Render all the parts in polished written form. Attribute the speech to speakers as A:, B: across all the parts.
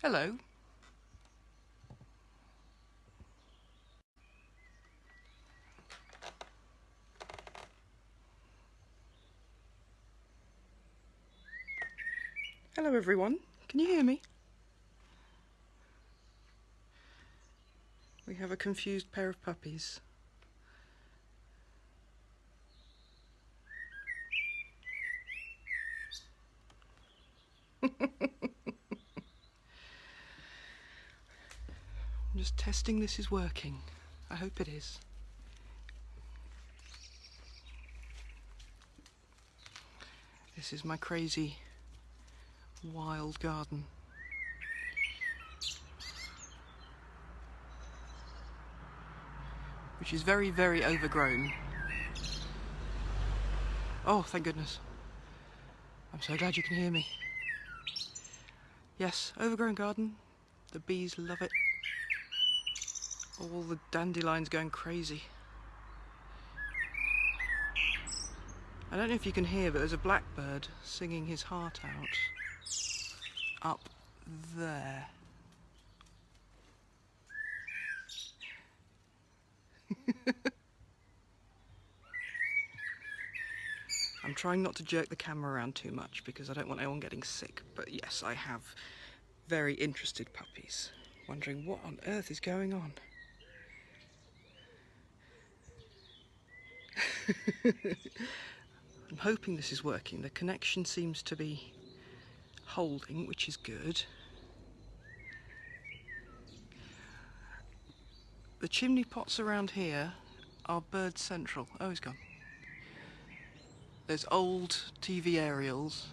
A: Hello. Hello everyone. Can you hear me? We have a confused pair of puppies. I'm just testing this is working. I hope it is. This is my crazy wild garden. Which is very, very overgrown. Oh, thank goodness. I'm so glad you can hear me. Yes, overgrown garden. The bees love it. All the dandelions going crazy. I don't know if you can hear, but there's a blackbird singing his heart out up there. I'm trying not to jerk the camera around too much because I don't want anyone getting sick, but yes, I have very interested puppies, wondering what on earth is going on. I'm hoping this is working. The connection seems to be holding, which is good. The chimney pots around here are bird central. Oh, he's gone. There's old TV aerials,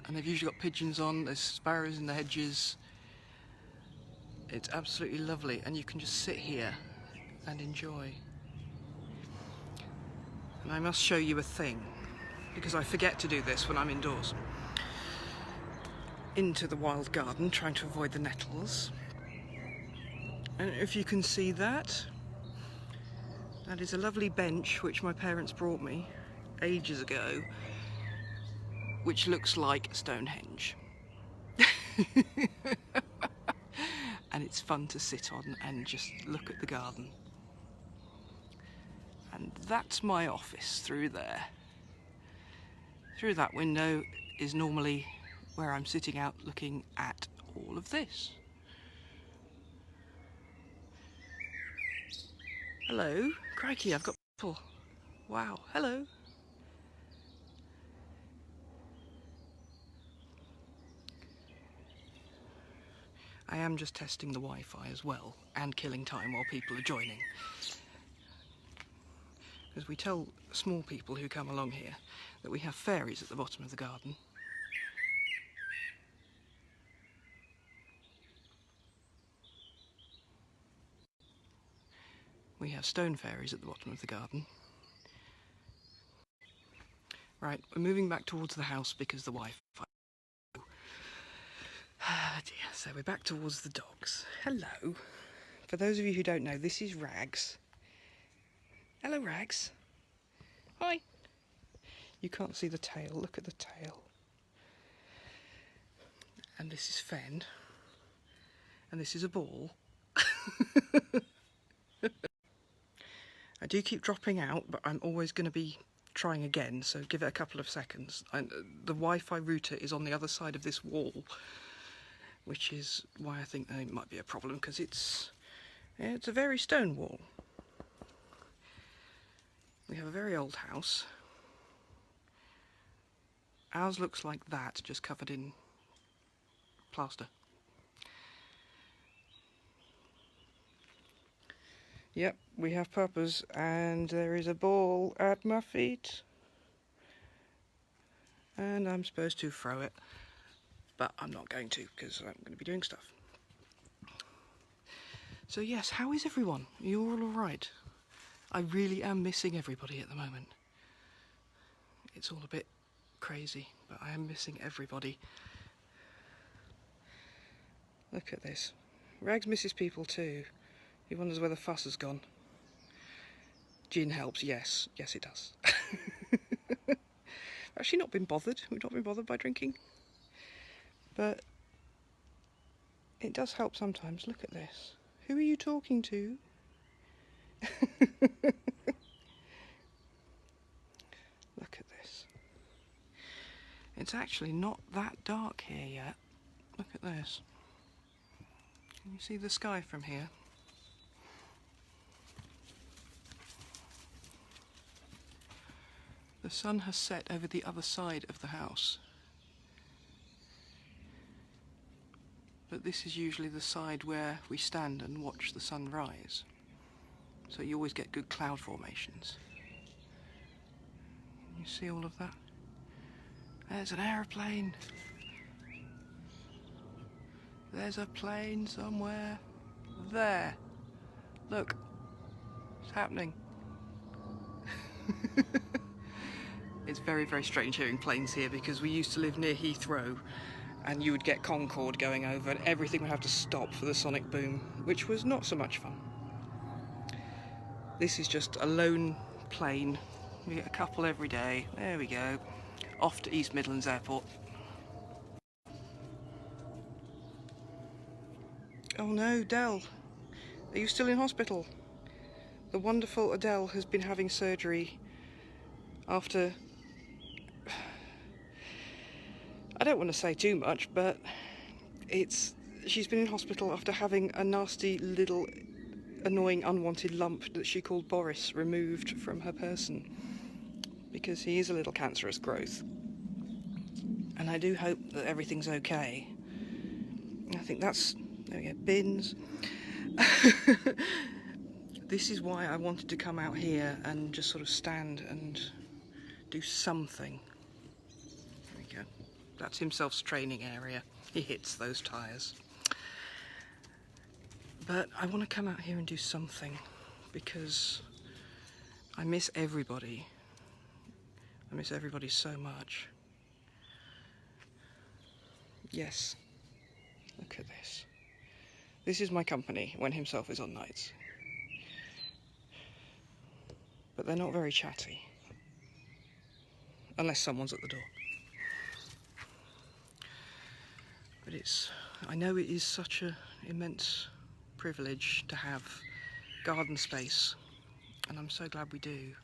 A: and they've usually got pigeons on. There's sparrows in the hedges. It's absolutely lovely, and you can just sit here and enjoy. And I must show you a thing, because I forget to do this when I'm indoors. Into the wild garden, trying to avoid the nettles. And if you can see that, that is a lovely bench which my parents brought me ages ago, which looks like Stonehenge. And it's fun to sit on and just look at the garden. And that's my office through there. Through that window is normally where I'm sitting out looking at all of this. Hello. Crikey, I've got people. Wow, hello. I am just testing the Wi-Fi as well, and killing time while people are joining. Because we tell small people who come along here that we have fairies at the bottom of the garden. We have stone fairies at the bottom of the garden. Right, we're moving back towards the house because the Wi-Fi. Ah dear, so we're back towards the dogs. Hello. For those of you who don't know, this is Rags. Hello, Rags. Hi. You can't see the tail, look at the tail. And this is Fen. And this is a ball. I do keep dropping out, but I'm always going to be trying again, so give it a couple of seconds. The Wi-Fi router is on the other side of this wall, which is why I think there might be a problem, because it's a very stone wall. We have a very old house. Ours looks like that, just covered in plaster. Yep, we have puppers, and there is a ball at my feet. And I'm supposed to throw it, but I'm not going to, because I'm going to be doing stuff. So yes, how is everyone? You're all alright? I really am missing everybody at the moment. It's all a bit crazy, but I am missing everybody. Look at this. Rags misses people too. He wonders where the fuss has gone. Gin helps, yes. Yes, it does. Actually not been bothered. We've not been bothered by drinking. But It does help sometimes. Look at this. Who are you talking to? Look at this. It's actually not that dark here yet. Look at this. Can you see the sky from here? The sun has set over the other side of the house. But this is usually the side where we stand and watch the sun rise. So you always get good cloud formations. You see all of that? There's an aeroplane. There's a plane somewhere. There. Look. It's happening. It's very, very strange hearing planes here because we used to live near Heathrow and you would get Concorde going over and everything would have to stop for the sonic boom, which was not so much fun. This is just a lone plane. We get a couple every day. There we go. Off to East Midlands Airport. Oh no, Dell. Are you still in hospital? The wonderful Adele has been having surgery after... I don't want to say too much, but she's been in hospital after having a nasty little annoying unwanted lump that she called Boris removed from her person because he is a little cancerous growth. And I do hope that everything's okay. I think that's... there we go, bins. This is why I wanted to come out here and just sort of stand and do something. There we go. That's himself's training area. He hits those tyres. But I want to come out here and do something because I miss everybody. I miss everybody so much. Yes. Look at this. This is my company when himself is on nights. But they're not very chatty. Unless someone's at the door. But I know it is such an immense privilege to have garden space, and I'm so glad we do.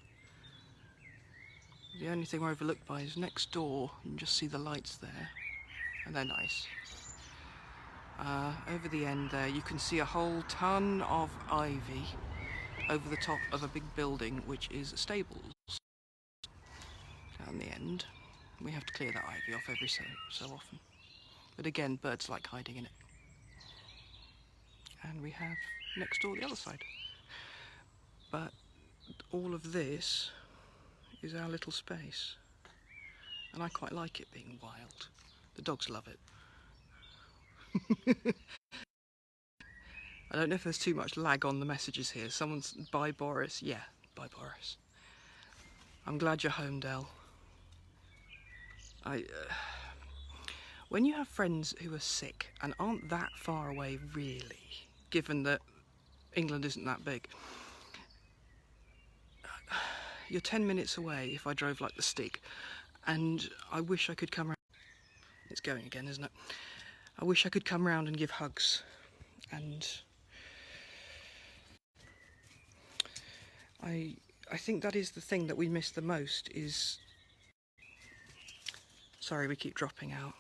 A: The only thing we're overlooked by is next door. You can just see the lights there, and they're nice. Over the end there you can see a whole ton of ivy over the top of a big building which is stables. Down the end we have to clear that ivy off every so often. But again, birds like hiding in it. And we have next door the other side. But all of this is our little space. And I quite like it being wild. The dogs love it. I don't know if there's too much lag on the messages here. Someone's, bye Boris. Yeah, bye Boris. I'm glad you're home, Dell. When you have friends who are sick and aren't that far away really, given that England isn't that big, you're 10 minutes away if I drove like the stick, and I wish I could come around. It's going again, isn't it? I wish I could come round and give hugs, and I think that is the thing that we miss the most is... Sorry, we keep dropping out.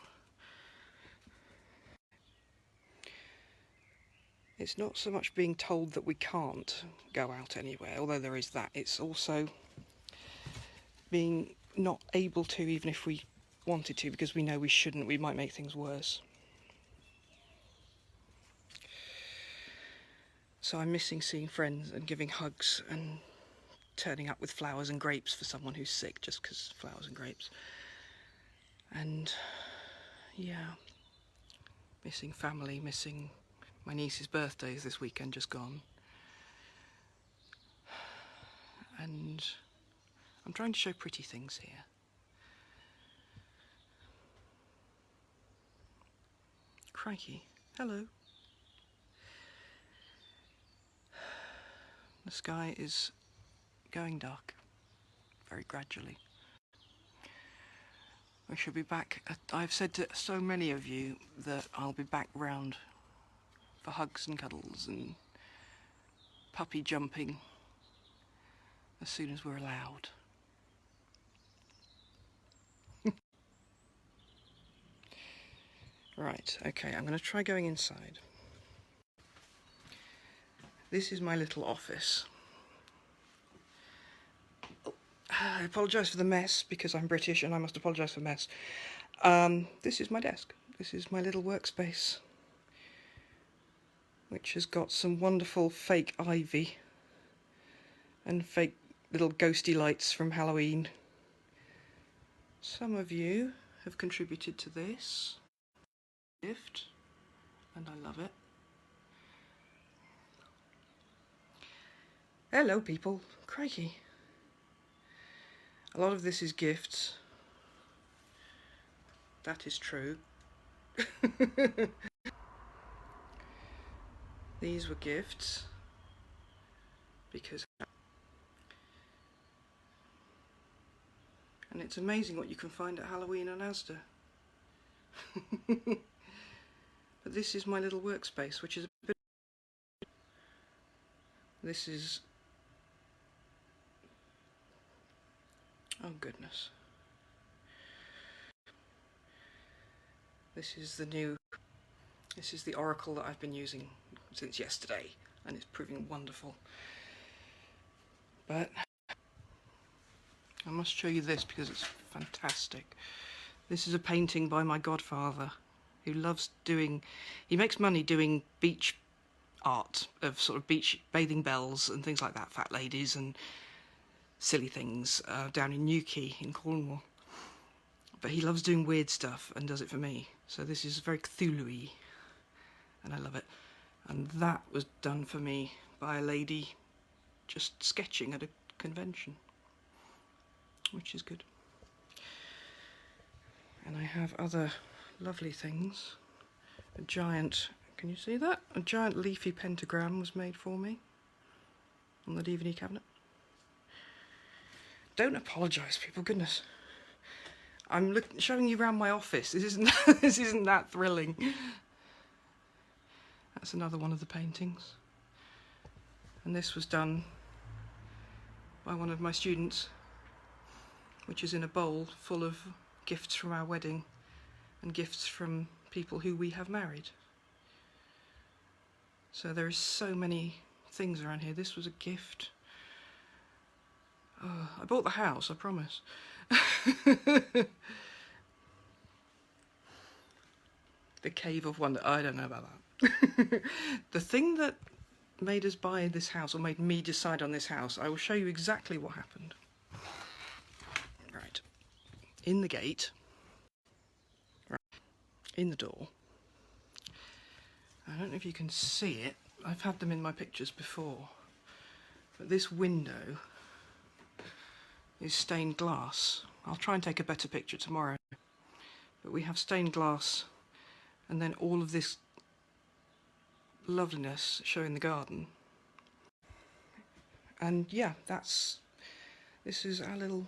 A: It's not so much being told that we can't go out anywhere, although there is that. It's also being not able to, even if we wanted to, because we know we shouldn't. We might make things worse. So I'm missing seeing friends and giving hugs and turning up with flowers and grapes for someone who's sick, just because flowers and grapes. And yeah, missing family, missing my niece's birthday is this weekend just gone. And I'm trying to show pretty things here. Crikey, hello. The sky is going dark, very gradually. We should be back. I've said to so many of you that I'll be back round for hugs and cuddles and puppy jumping as soon as we're allowed. Right, okay, I'm going to try going inside. This is my little office. Oh, I apologise for the mess because I'm British and I must apologise for mess. This is my desk. This is my little workspace, which has got some wonderful fake ivy and fake little ghosty lights from Halloween. Some of you have contributed to this gift, and I love it. Hello people, crikey. A lot of this is gifts. That is true. These were gifts because, and it's amazing what you can find at Halloween and Asda. But this is my little workspace, which is a bit. This is, oh goodness. This is the oracle that I've been using since yesterday, and it's proving wonderful. But I must show you this because it's fantastic. This is a painting by my godfather, who loves doing, he makes money doing beach art of sort of beach bathing bells and things like that, fat ladies and silly things, down in Newquay in Cornwall. But he loves doing weird stuff and does it for me. So this is very Cthulhu-y, and I love it. And that was done for me by a lady just sketching at a convention, which is good. And I have other lovely things. A giant, can you see that? A giant leafy pentagram was made for me on the DVD cabinet. Don't apologise, people, goodness. I'm showing you around my office. This isn't that thrilling. That's another one of the paintings. And this was done by one of my students, which is in a bowl full of gifts from our wedding and gifts from people who we have married. So there is so many things around here. This was a gift. Oh, I bought the house, I promise. The Cave of Wonder. I don't know about that. The thing that made us buy this house, or made me decide on this house, I will show you exactly what happened. Right. In the gate, right, in the door, I don't know if you can see it, I've had them in my pictures before, but this window is stained glass. I'll try and take a better picture tomorrow. But we have stained glass and then all of this loveliness showing the garden. And yeah, this is our little,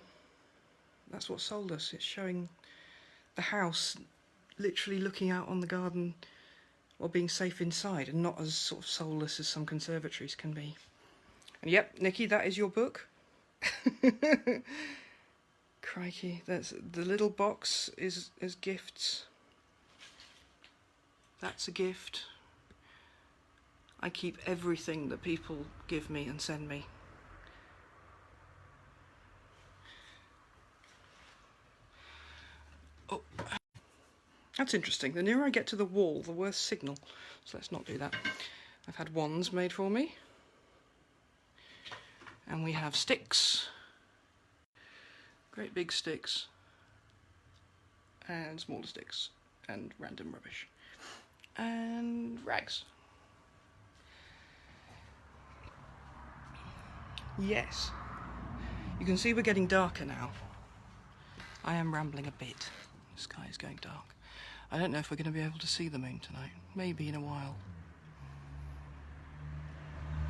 A: that's what sold us. It's showing the house literally looking out on the garden while being safe inside and not as sort of soulless as some conservatories can be. And yep, Nikki, that is your book. Crikey, that's the little box is gifts. That's a gift. I keep everything that people give me and send me. Oh, that's interesting. The nearer I get to the wall, the worse signal. So let's not do that. I've had wands made for me. And we have sticks. Great big sticks. And smaller sticks. And random rubbish. And rags. Yes. You can see we're getting darker now. I am rambling a bit. The sky is going dark. I don't know if we're going to be able to see the moon tonight. Maybe in a while.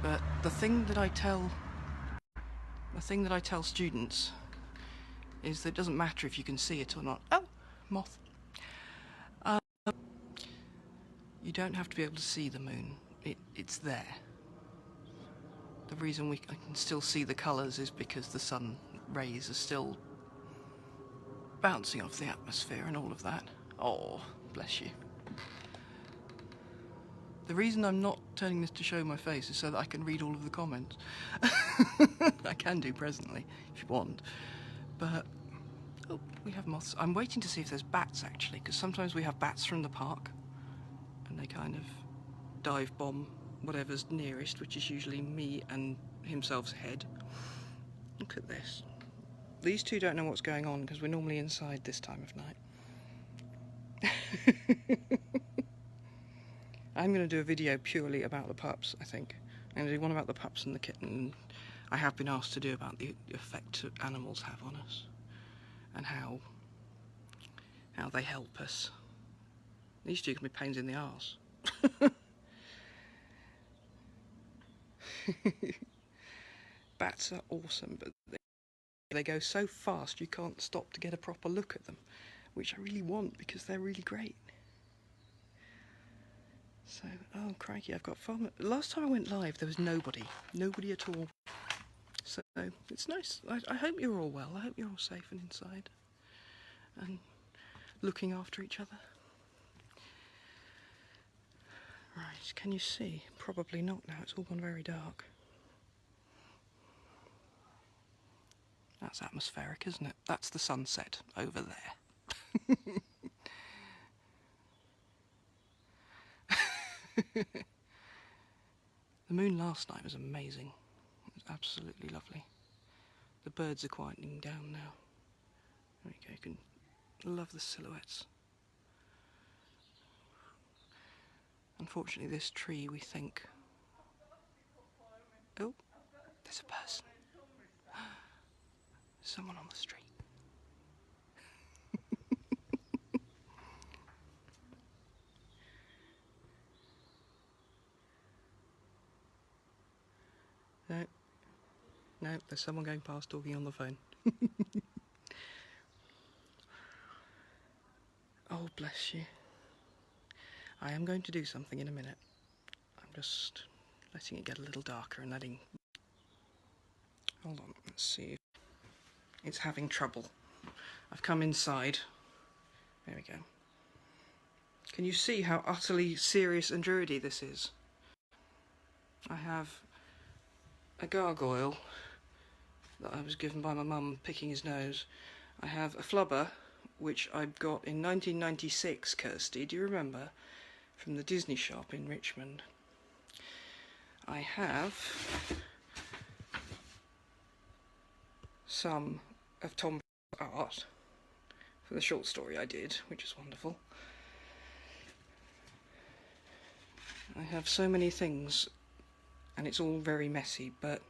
A: But the thing that I tell students is that it doesn't matter if you can see it or not. Oh, moth. You don't have to be able to see the moon. it's there. The reason I can still see the colours is because the sun rays are still bouncing off the atmosphere and all of that. Oh, bless you. The reason I'm not turning this to show my face is so that I can read all of the comments. I can do presently, if you want. But, oh, we have moths. I'm waiting to see if there's bats, actually, because sometimes we have bats from the park, and they kind of dive bomb whatever's nearest, which is usually me and himself's head. Look at this. These two don't know what's going on, because we're normally inside this time of night. I'm going to do a video purely about the pups, I think. I'm going to do one about the pups and the kitten. I have been asked to do about the effect animals have on us and how they help us. These two can be pains in the arse. Bats are awesome, but they go so fast you can't stop to get a proper look at them, which I really want because they're really great. So, oh crikey, I've got far more. Last time I went live there was nobody at all. So it's nice. I hope you're all well. I hope you're all safe and inside and looking after each other. Right, can you see? Probably not now, it's all gone very dark. That's atmospheric, isn't it? That's the sunset over there. The moon last night was amazing. It was absolutely lovely. The birds are quieting down now. There we go, you can love the silhouettes. Unfortunately this tree, we think... Oh, there's a person. Someone on the street. No, there's someone going past talking on the phone. Oh, bless you. I am going to do something in a minute. I'm just letting it get a little darker and letting... Hold on, let's see. It's having trouble. I've come inside. There we go. Can you see how utterly serious and druidy this is? I have a gargoyle that I was given by my mum picking his nose. I have a flubber, which I got in 1996, Kirsty, do you remember? From the Disney shop in Richmond. I have some of Tom's art for the short story I did, which is wonderful. I have so many things, and it's all very messy, but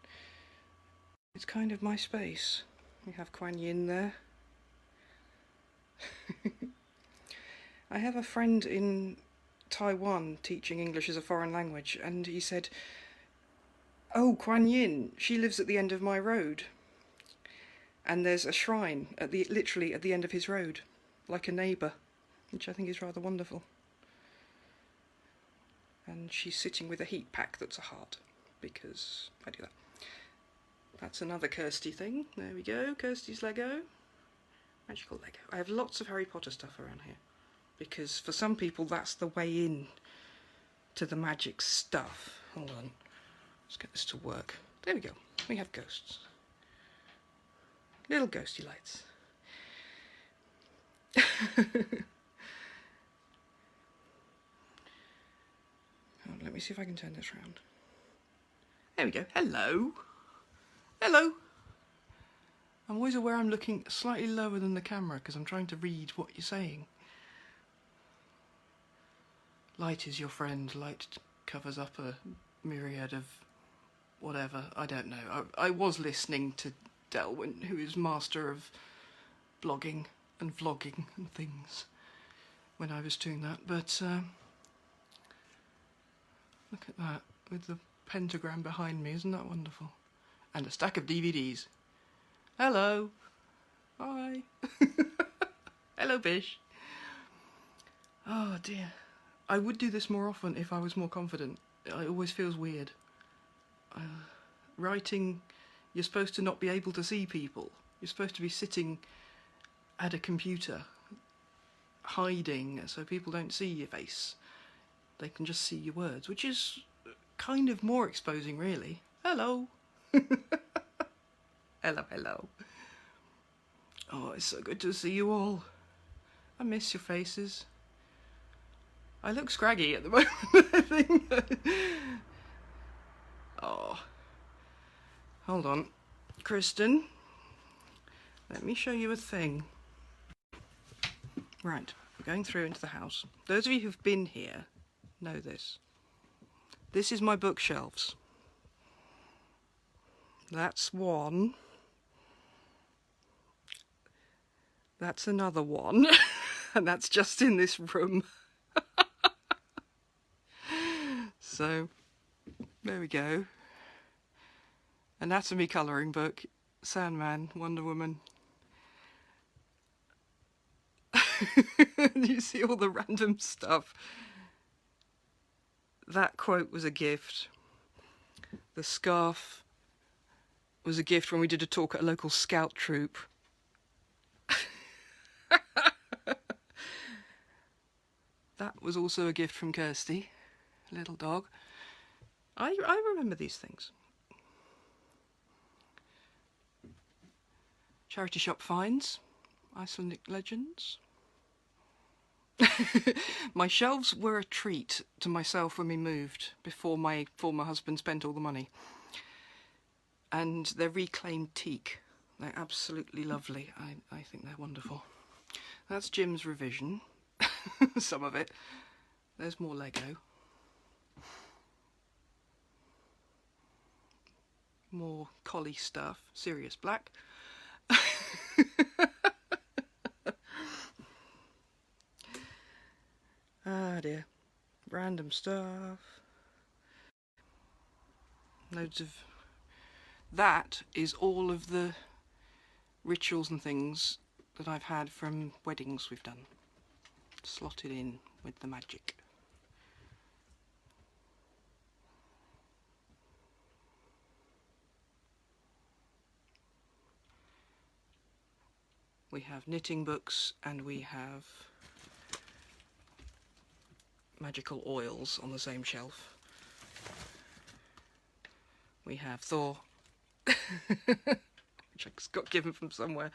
A: it's kind of my space. We have Kuan Yin there. I have a friend in Taiwan teaching English as a foreign language, and he said, "Oh, Kuan Yin, she lives at the end of my road." And there's a shrine literally at the end of his road, like a neighbour, which I think is rather wonderful. And she's sitting with a heat pack that's a heart, because I do that. That's another Kirsty thing. There we go, Kirsty's Lego. Magical Lego. I have lots of Harry Potter stuff around here, because for some people that's the way in to the magic stuff. Hold on, let's get this to work. There we go, we have ghosts. Little ghosty lights. Oh, let me see if I can turn this round. There we go. Hello. Hello. I'm always aware I'm looking slightly lower than the camera because I'm trying to read what you're saying. Light is your friend. Light covers up a myriad of whatever. I don't know. I was listening to Delwyn, who is master of blogging and vlogging and things, when I was doing that, but look at that, with the pentagram behind me, isn't that wonderful? And a stack of DVDs. Hello. Hi. Hello, Bish. Oh dear. I would do this more often if I was more confident, It always feels weird. Writing, you're supposed to not be able to see people. You're supposed to be sitting at a computer, hiding, so people don't see your face. They can just see your words, which is kind of more exposing, really. Hello. Hello, hello. Oh, it's so good to see you all. I miss your faces. I look scraggy at the moment, I think. Oh. Hold on. Kristen, let me show you a thing. Right, we're going through into the house. Those of you who've been here know this. This is my bookshelves. That's one. That's another one. And that's just in this room. So, there we go. Anatomy colouring book, Sandman, Wonder Woman. You see all the random stuff. That quote was a gift. The scarf was a gift when we did a talk at a local scout troop. That was also a gift from Kirsty, little dog. I remember these things. Charity shop finds, Icelandic legends. My shelves were a treat to myself when we moved, before my former husband spent all the money. And they're reclaimed teak. They're absolutely lovely. I think they're wonderful. That's Jim's revision. Some of it. There's more Lego. More collie stuff. Sirius Black. Ah dear. Random stuff. Loads of... That is all of the rituals and things that I've had from weddings we've done. Slotted in with the magic. We have knitting books and we have magical oils on the same shelf. We have Thor, which I got given from somewhere.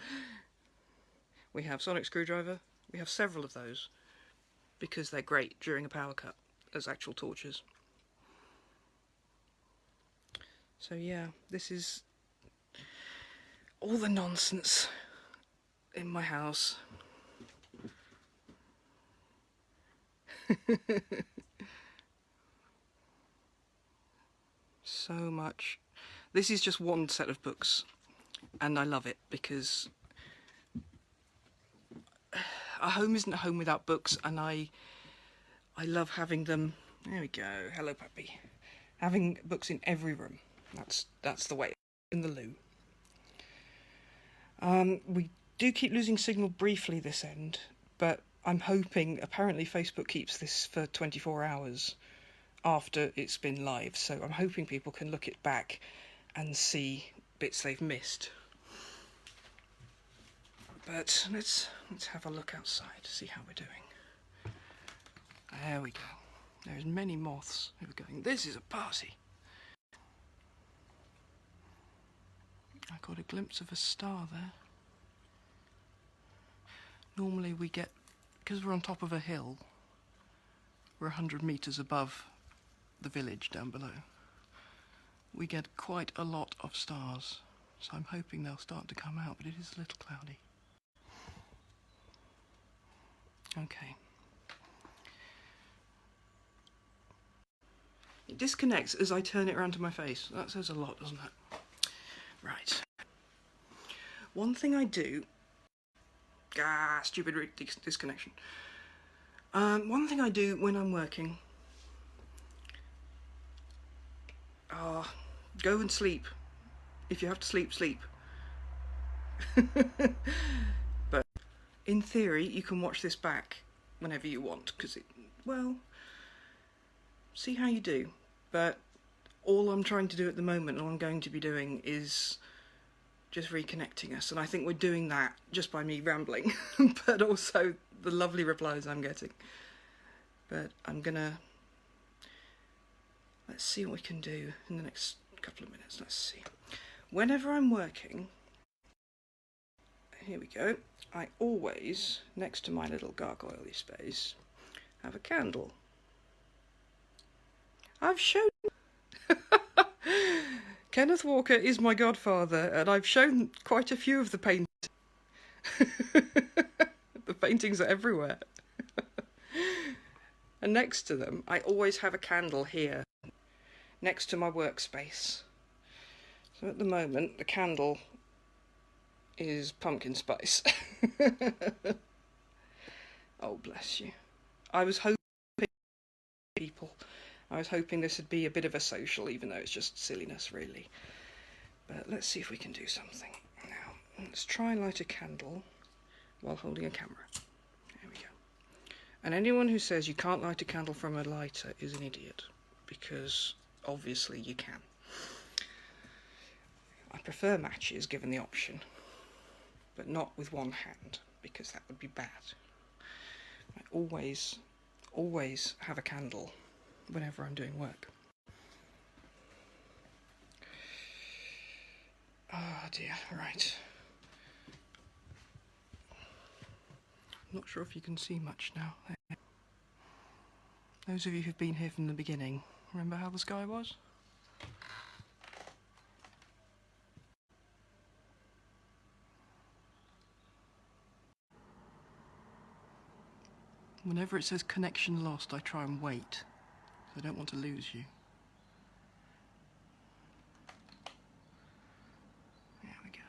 A: We have sonic screwdriver. We have several of those because they're great during a power cut as actual torches. So yeah, this is all the nonsense in my house. So much. This is just one set of books and I love it because a home isn't a home without books, and I love having them. There we go. Hello, puppy. Having books in every room. That's the way. In the loo. We do keep losing signal briefly this end, but I'm hoping, apparently Facebook keeps this for 24 hours after it's been live, so I'm hoping people can look it back and see bits they've missed. But let's have a look outside to see how we're doing. There we go. There's many moths who are going, this is a party. I got a glimpse of a star there. Normally we get, because we're on top of a hill, we're 100 metres above the village down below. We get quite a lot of stars, so I'm hoping they'll start to come out, but it is a little cloudy. Okay. It disconnects as I turn it around to my face. That says a lot, doesn't it? Right. One thing I do... stupid disconnection. One thing I do when I'm working... go and sleep. If you have to sleep, sleep. But in theory, you can watch this back whenever you want, because it... well... see how you do. But all I'm trying to do at the moment, all I'm going to be doing, is just reconnecting us, and I think we're doing that just by me rambling, but also the lovely replies I'm getting. But let's see what we can do in the next couple of minutes. Let's see. Whenever I'm working, here we go, I always, next to my little gargoyle-y space, have a candle. I've shown Kenneth Walker is my godfather, and I've shown quite a few of the paintings. The paintings are everywhere. And next to them, I always have a candle here, next to my workspace. So at the moment, the candle is pumpkin spice. Oh, bless you. I was hoping this would be a bit of a social, even though it's just silliness, really. But let's see if we can do something. Now, let's try and light a candle while holding a camera. There we go. And anyone who says you can't light a candle from a lighter is an idiot, because obviously you can. I prefer matches given the option, but not with one hand, because that would be bad. I always have a candle whenever I'm doing work. Oh dear, right. I'm not sure if you can see much now. Those of you who've been here from the beginning, remember how the sky was? Whenever it says connection lost, I try and wait. I don't want to lose you. There we go.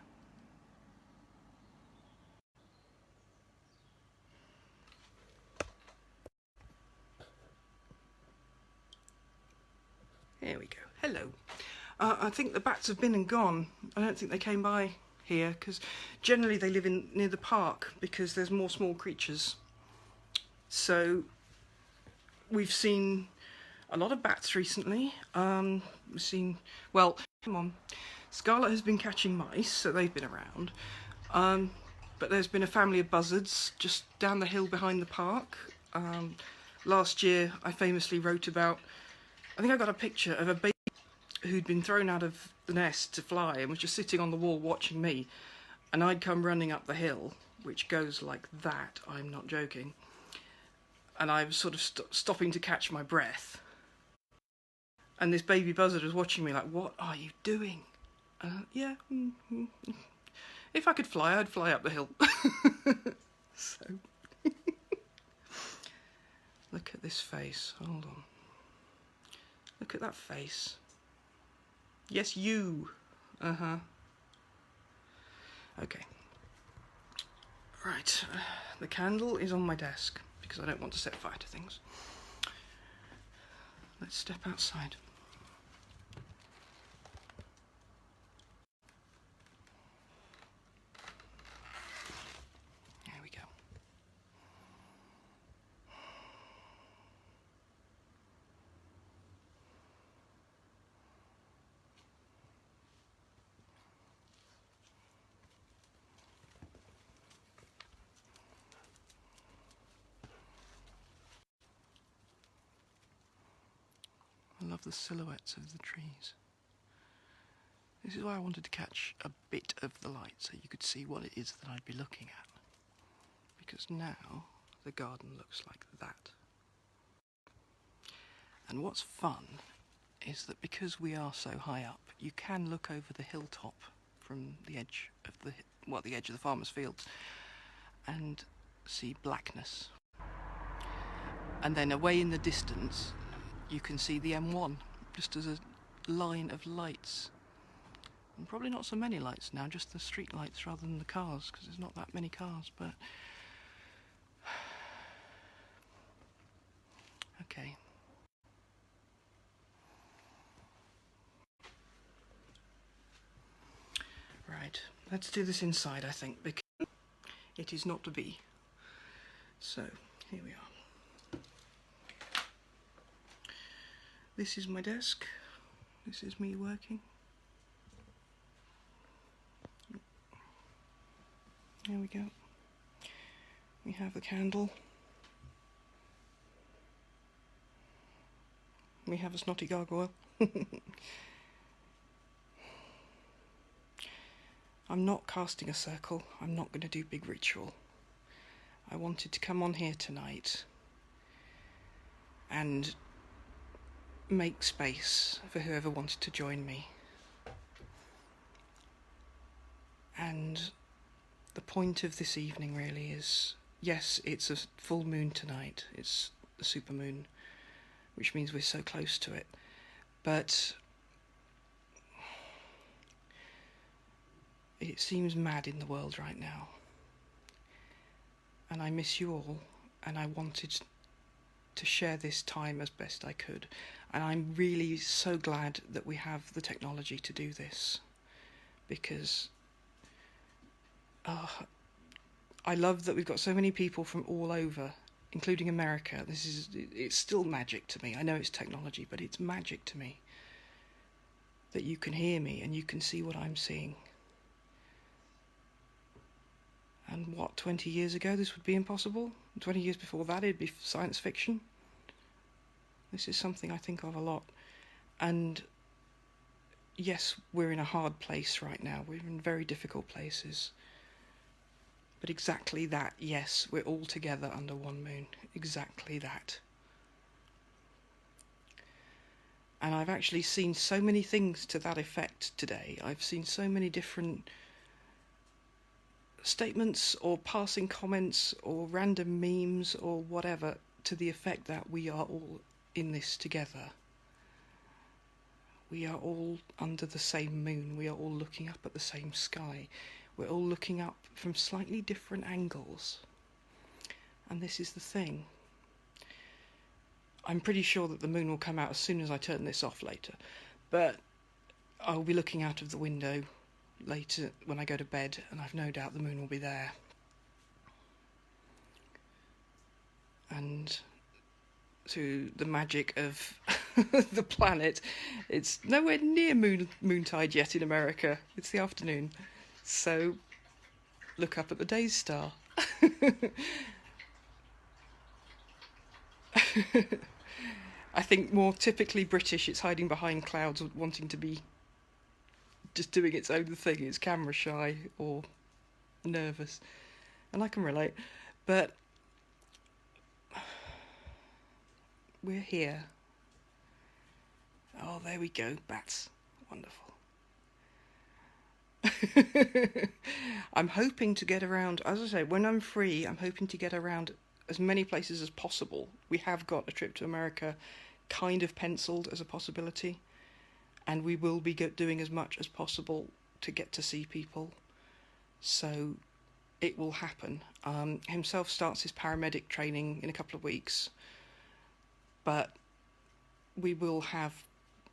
A: There we go. Hello. I think the bats have been and gone. I don't think they came by here, because generally they live near the park, because there's more small creatures. So we've seen a lot of bats recently. We've seen, well, come on, Scarlett has been catching mice, so they've been around. But there's been a family of buzzards just down the hill behind the park. Last year I famously wrote about, I think I got a picture of a baby who'd been thrown out of the nest to fly and was just sitting on the wall watching me. And I'd come running up the hill, which goes like that, I'm not joking. And I was sort of stopping to catch my breath. And this baby buzzard was watching me like, what are you doing? Yeah, if I could fly, I'd fly up the hill. So, look at this face, hold on. Look at that face. Yes, you. Okay. Right, the candle is on my desk, because I don't want to set fire to things. Let's step outside. There we go. I love the silhouettes of the trees. This is why I wanted to catch a bit of the light so you could see what it is that I'd be looking at. Because now the garden looks like that. And what's fun is that because we are so high up, you can look over the hilltop from the edge of the edge of the farmer's fields and see blackness. And then away in the distance you can see the M1 just as a line of lights. And probably not so many lights now, just the street lights rather than the cars, because there's not that many cars, but okay. Right, let's do this inside, I think, because it is not to be. So, here we are. This is my desk. This is me working. There we go. We have the candle. We have a snotty gargoyle. I'm not casting a circle. I'm not going to do big ritual. I wanted to come on here tonight and make space for whoever wanted to join me. And the point of this evening really is, yes, it's a full moon tonight. It's the supermoon, which means we're so close to it. But it seems mad in the world right now. And I miss you all, and I wanted to share this time as best I could. And I'm really so glad that we have the technology to do this, because I love that we've got so many people from all over, including America. It's still magic to me. I know it's technology, but it's magic to me that you can hear me and you can see what I'm seeing. And what, 20 years ago this would be impossible? 20 years before that it'd be science fiction. This is something I think of a lot. And yes, we're in a hard place right now. We're in very difficult places. But exactly that, yes, we're all together under one moon. Exactly that. And I've actually seen so many things to that effect today. I've seen so many different statements or passing comments or random memes or whatever to the effect that we are all in this together. We are all under the same moon. We are all looking up at the same sky. We're all looking up from slightly different angles. And this is the thing. I'm pretty sure that the moon will come out as soon as I turn this off later. But I'll be looking out of the window later when I go to bed, and I've no doubt the moon will be there. And through the magic of the planet, it's nowhere near moontide yet in America. It's the afternoon. So look up at the day's star. I think more typically British, it's hiding behind clouds, wanting to be just doing its own thing. It's camera shy or nervous, and I can relate. But we're here. Oh, there we go, bats. Wonderful. I'm hoping to get around, as I say, when I'm free, I'm hoping to get around as many places as possible. We have got a trip to America kind of penciled as a possibility, and we will be doing as much as possible to get to see people. So it will happen. Himself starts his paramedic training in a couple of weeks, but we will have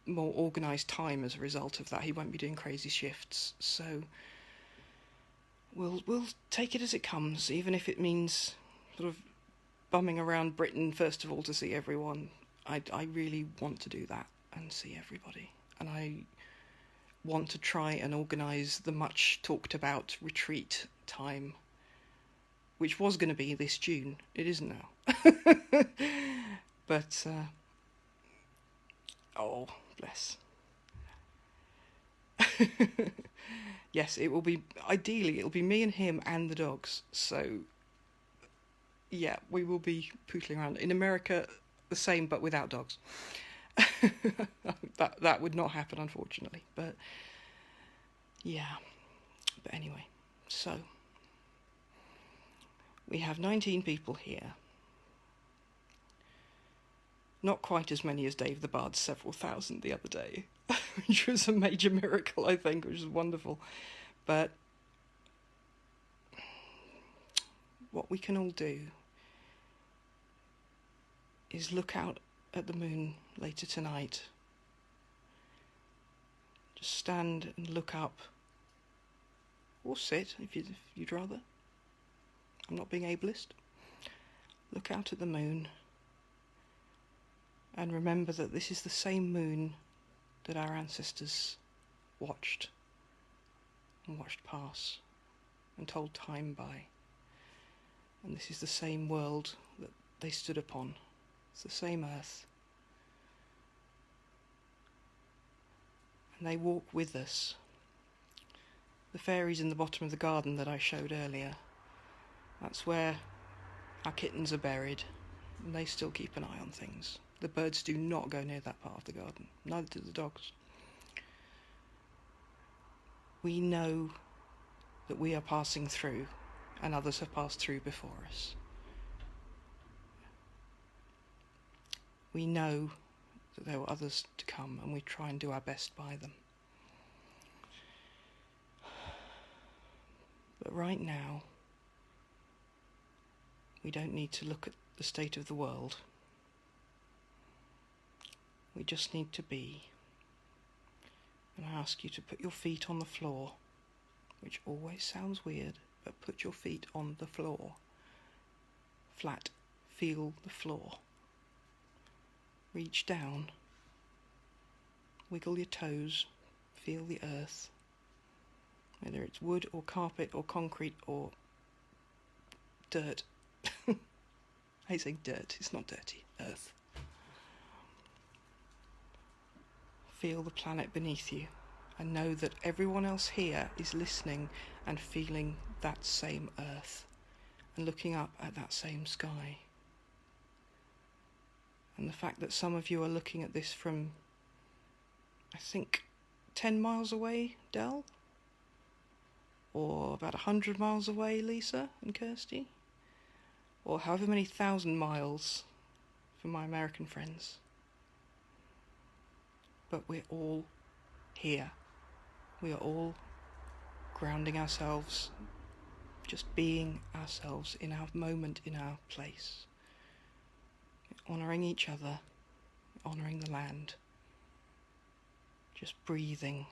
A: more organised time as a result of that. He won't be doing crazy shifts, so we'll take it as it comes, even if it means sort of bumming around Britain first of all to see everyone. I really want to do that and see everybody, and I want to try and organise the much talked about retreat time, which was going to be this June. It isn't now. But oh bless. Yes, it will be, ideally it'll be me and him and the dogs, so yeah, we will be pootling around. In America, the same, but without dogs. that would not happen, unfortunately, but yeah. But anyway, so we have 19 people here. Not quite as many as Dave the Bard's several thousand the other day, which was a major miracle, I think, which is wonderful. But what we can all do is look out at the moon later tonight. Just stand and look up, or sit if you'd rather. I'm not being ableist. Look out at the moon And remember that this is the same moon that our ancestors watched and watched pass and told time by. And this is the same world that they stood upon. It's the same earth. And they walk with us. The fairies in the bottom of the garden that I showed earlier, that's where our kittens are buried, and they still keep an eye on things. The birds do not go near that part of the garden, neither do the dogs. We know that we are passing through, and others have passed through before us. We know that there were others to come, and we try and do our best by them. But right now, we don't need to look at the state of the world. We just need to be. And I ask you to put your feet on the floor, which always sounds weird, but put your feet on the floor. Flat, feel the floor. Reach down, wiggle your toes, feel the earth, whether it's wood or carpet or concrete or dirt. I say dirt, it's not dirty, earth. Feel the planet beneath you and know that everyone else here is listening and feeling that same earth and looking up at that same sky. And the fact that some of you are looking at this from, I think, 10 miles away, Del? Or about 100 miles away, Lisa and Kirsty? Or however many thousand miles for my American friends. But we're all here. We are all grounding ourselves, just being ourselves in our moment, in our place. Honouring each other, honouring the land. Just breathing.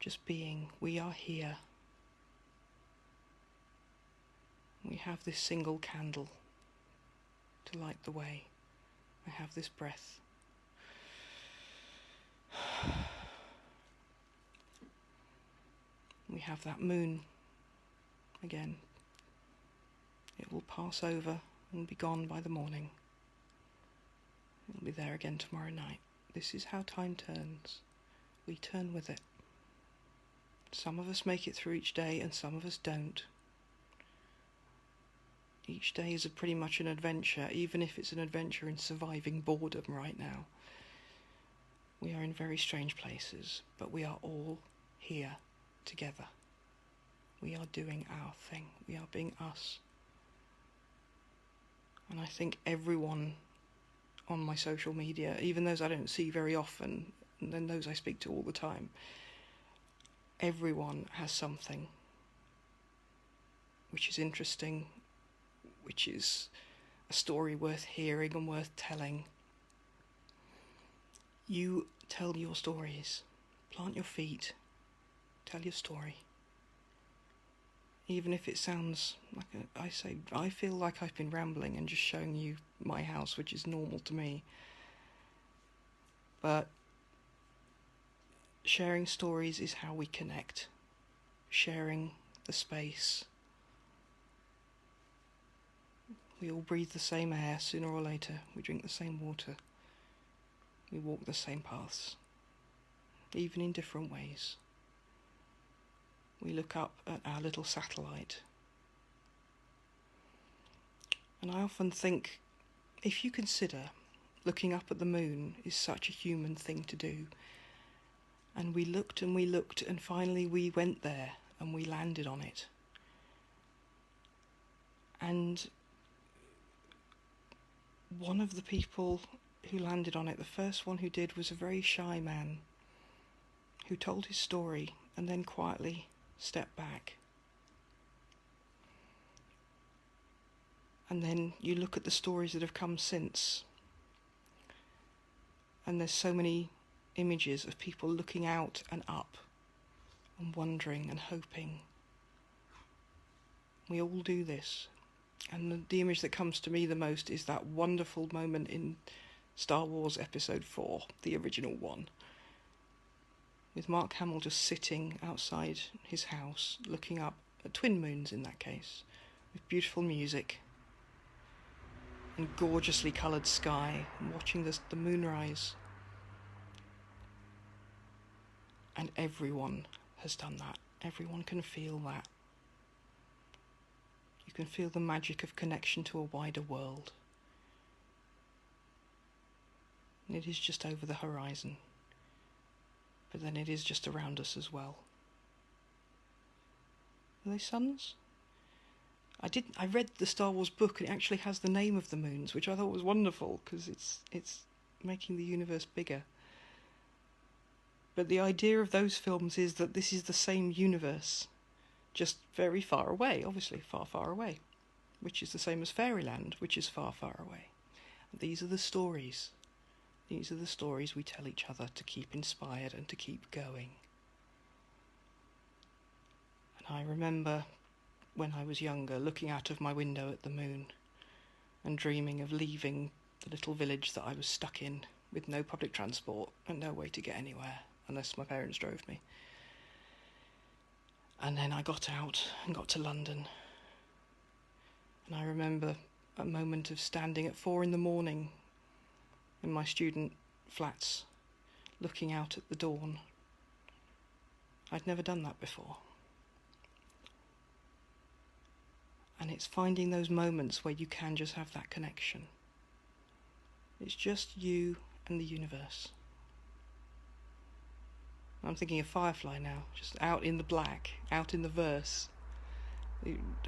A: Just being. We are here. We have this single candle to light the way. I have this breath. We have that moon again. It will pass over and be gone by the morning. It will be there again tomorrow night. This is how time turns. We turn with it. Some of us make it through each day and some of us don't. Each day is pretty much an adventure, even if it's an adventure in surviving boredom right now. We are in very strange places, but we are all here together. We are doing our thing. We are being us. And I think everyone on my social media, even those I don't see very often, and then those I speak to all the time, everyone has something which is interesting, which is a story worth hearing and worth telling. You tell your stories. Plant your feet. Tell your story. Even if it sounds like I feel like I've been rambling and just showing you my house, which is normal to me. But sharing stories is how we connect. Sharing the space. We all breathe the same air sooner or later. We drink the same water. We walk the same paths, even in different ways. We look up at our little satellite. And I often think, if you consider looking up at the moon is such a human thing to do, and we looked and finally we went there and we landed on it. And one of the people who landed on it, the first one who did, was a very shy man who told his story and then quietly stepped back. And then you look at the stories that have come since, and there's so many images of people looking out and up and wondering and hoping. We all do this. And the image that comes to me the most is that wonderful moment in Star Wars Episode 4, the original one, with Mark Hamill just sitting outside his house, looking up at twin moons in that case, with beautiful music and gorgeously coloured sky, and watching the moonrise. And everyone has done that. Everyone can feel that. You can feel the magic of connection to a wider world. And it is just over the horizon. But then it is just around us as well. Are they suns? I read the Star Wars book, and it actually has the name of the moons, which I thought was wonderful, because it's making the universe bigger. But the idea of those films is that this is the same universe, just very far away, obviously far, far away, which is the same as Fairyland, which is far, far away. And these are the stories. These are the stories we tell each other to keep inspired and to keep going. And I remember when I was younger looking out of my window at the moon and dreaming of leaving the little village that I was stuck in with no public transport and no way to get anywhere unless my parents drove me. And then I got out and got to London. And I remember a moment of standing at 4 a.m. in my student flats, looking out at the dawn. I'd never done that before. And it's finding those moments where you can just have that connection. It's just you and the universe. I'm thinking of Firefly now, just out in the black, out in the verse.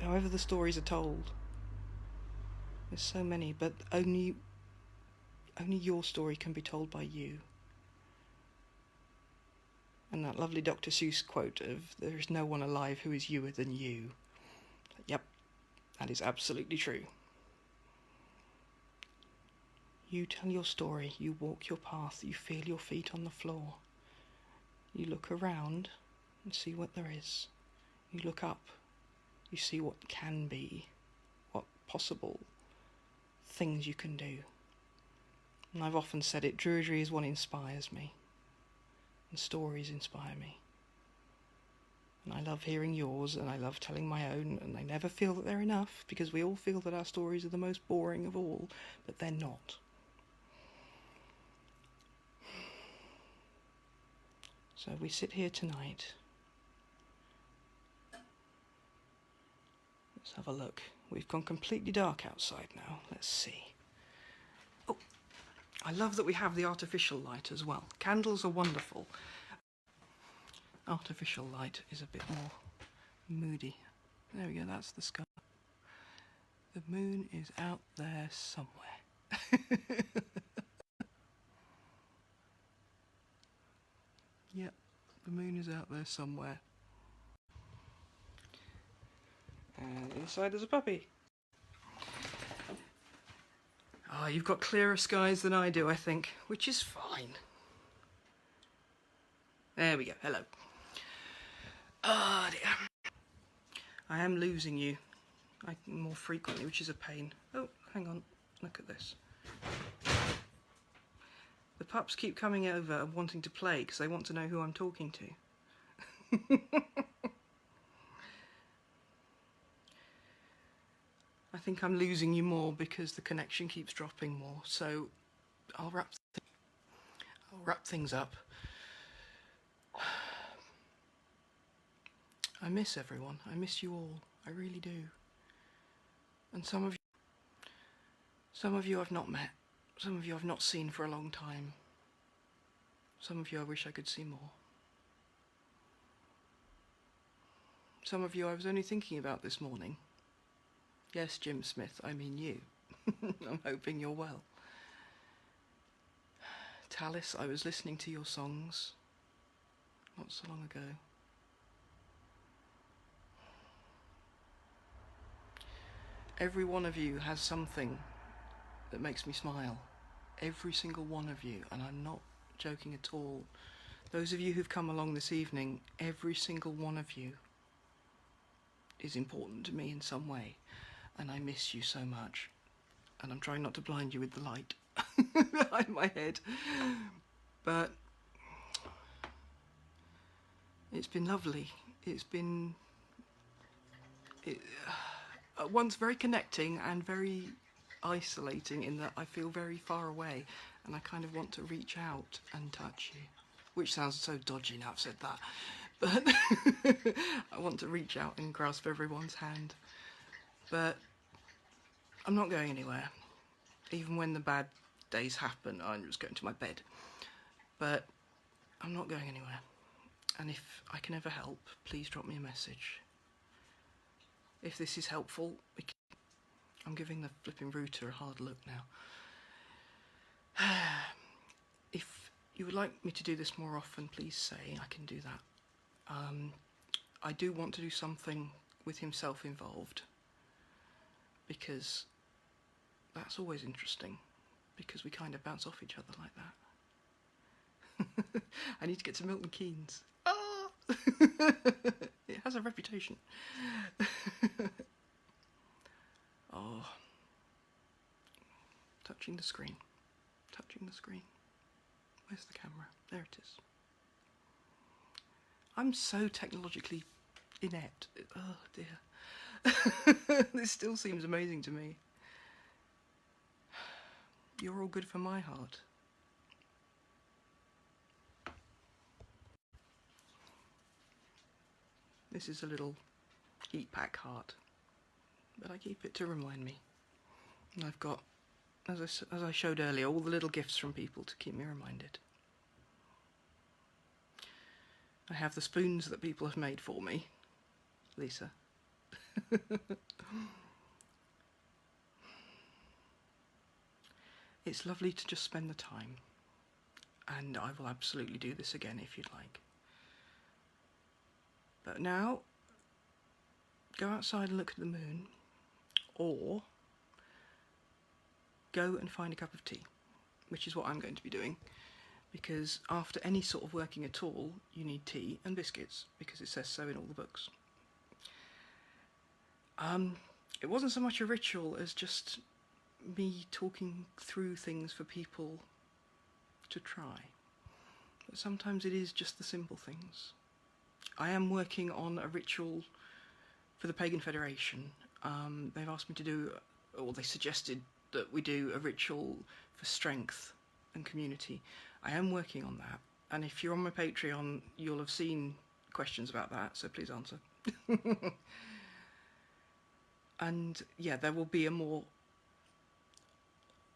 A: However the stories are told. There's so many, but only your story can be told by you. And that lovely Dr. Seuss quote of, "There is no one alive who is youer than you." Yep, that is absolutely true. You tell your story, you walk your path, you feel your feet on the floor. You look around and see what there is. You look up, you see what can be, what possible things you can do. And I've often said it, Druidry is what inspires me. And stories inspire me. And I love hearing yours, and I love telling my own, and I never feel that they're enough, because we all feel that our stories are the most boring of all, but they're not. So we sit here tonight. Let's have a look. We've gone completely dark outside now. Let's see. Oh, I love that we have the artificial light as well. Candles are wonderful. Artificial light is a bit more moody. There we go, that's the sky. The moon is out there somewhere. Yep, the moon is out there somewhere. And inside there's a puppy. Ah, you've got clearer skies than I do, I think, which is fine. There we go, hello. Ah, dear. I am losing you more frequently, which is a pain. Oh, hang on, look at this. The pups keep coming over and wanting to play because they want to know who I'm talking to. I think I'm losing you more because the connection keeps dropping more, so I'll wrap things up. I miss everyone. I miss you all. I really do. And some of you I've not met. Some of you I've not seen for a long time. Some of you I wish I could see more. Some of you I was only thinking about this morning. Yes, Jim Smith, I mean you. I'm hoping you're well. Talis, I was listening to your songs not so long ago. Every one of you has something that makes me smile. Every single one of you, and I'm not joking at all. Those of you who've come along this evening, every single one of you is important to me in some way. and I miss you so much. And I'm trying not to blind you with the light behind my head. But it's been lovely. It's been at once very connecting and very isolating, in that I feel very far away and I kind of want to reach out and touch you. Which sounds so dodgy now I've said that. But I want to reach out and grasp everyone's hand. But I'm not going anywhere. Even when the bad days happen, I'm just going to my bed. But I'm not going anywhere. And if I can ever help, please drop me a message. If this is helpful, I'm giving the flipping router a hard look now. If you would like me to do this more often, please say. I can do that. I do want to do something with himself involved, because that's always interesting, because we kind of bounce off each other like that. I need to get to Milton Keynes. Oh! It has a reputation. Oh. Touching the screen. Touching the screen. Where's the camera? There it is. I'm so technologically inept. Oh dear. This still seems amazing to me. You're all good for my heart. This is a little heat pack heart, but I keep it to remind me. And I've got, as I showed earlier, all the little gifts from people to keep me reminded. I have the spoons that people have made for me. Lisa. It's lovely to just spend the time, and I will absolutely do this again if you'd like. But now, go outside and look at the moon, or go and find a cup of tea, which is what I'm going to be doing, because after any sort of working at all, you need tea and biscuits, because it says so in all the books. It wasn't so much a ritual as just me talking through things for people to try. But sometimes it is just the simple things. I am working on a ritual for the Pagan Federation. They've asked me to do, or they suggested that we do a ritual for strength and community. I am working on that, and if you're on my Patreon, you'll have seen questions about that, so please answer. And yeah, there will be a more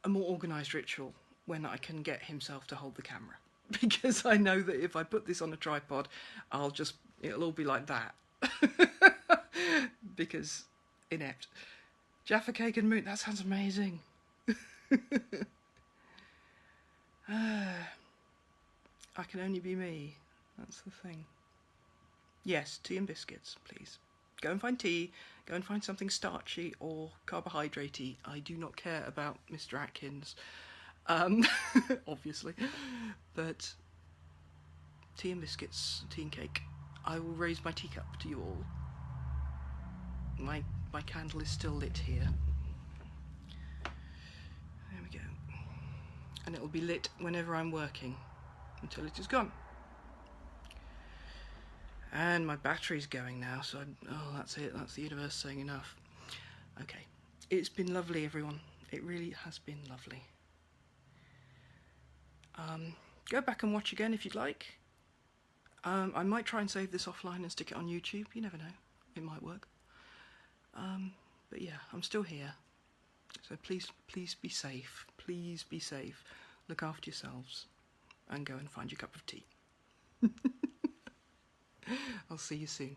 A: organised ritual when I can get himself to hold the camera, because I know that if I put this on a tripod, it'll all be like that. Because inept. Jaffa cake and moon, that sounds amazing. I can only be me, that's the thing. Yes, tea and biscuits, please. Go and find tea, go and find something starchy or carbohydratey. I do not care about Mr. Atkins, obviously, but tea and biscuits, tea and cake. I will raise my teacup to you all. My candle is still lit here. There we go. And it will be lit whenever I'm working, until it is gone. And my battery's going now, so that's it, that's the universe saying enough. Okay, it's been lovely, everyone. It really has been lovely. Go back and watch again if you'd like. I might try and save this offline and stick it on YouTube, you never know, it might work. But yeah, I'm still here, so please be safe, please be safe, look after yourselves, and go and find your cup of tea. I'll see you soon.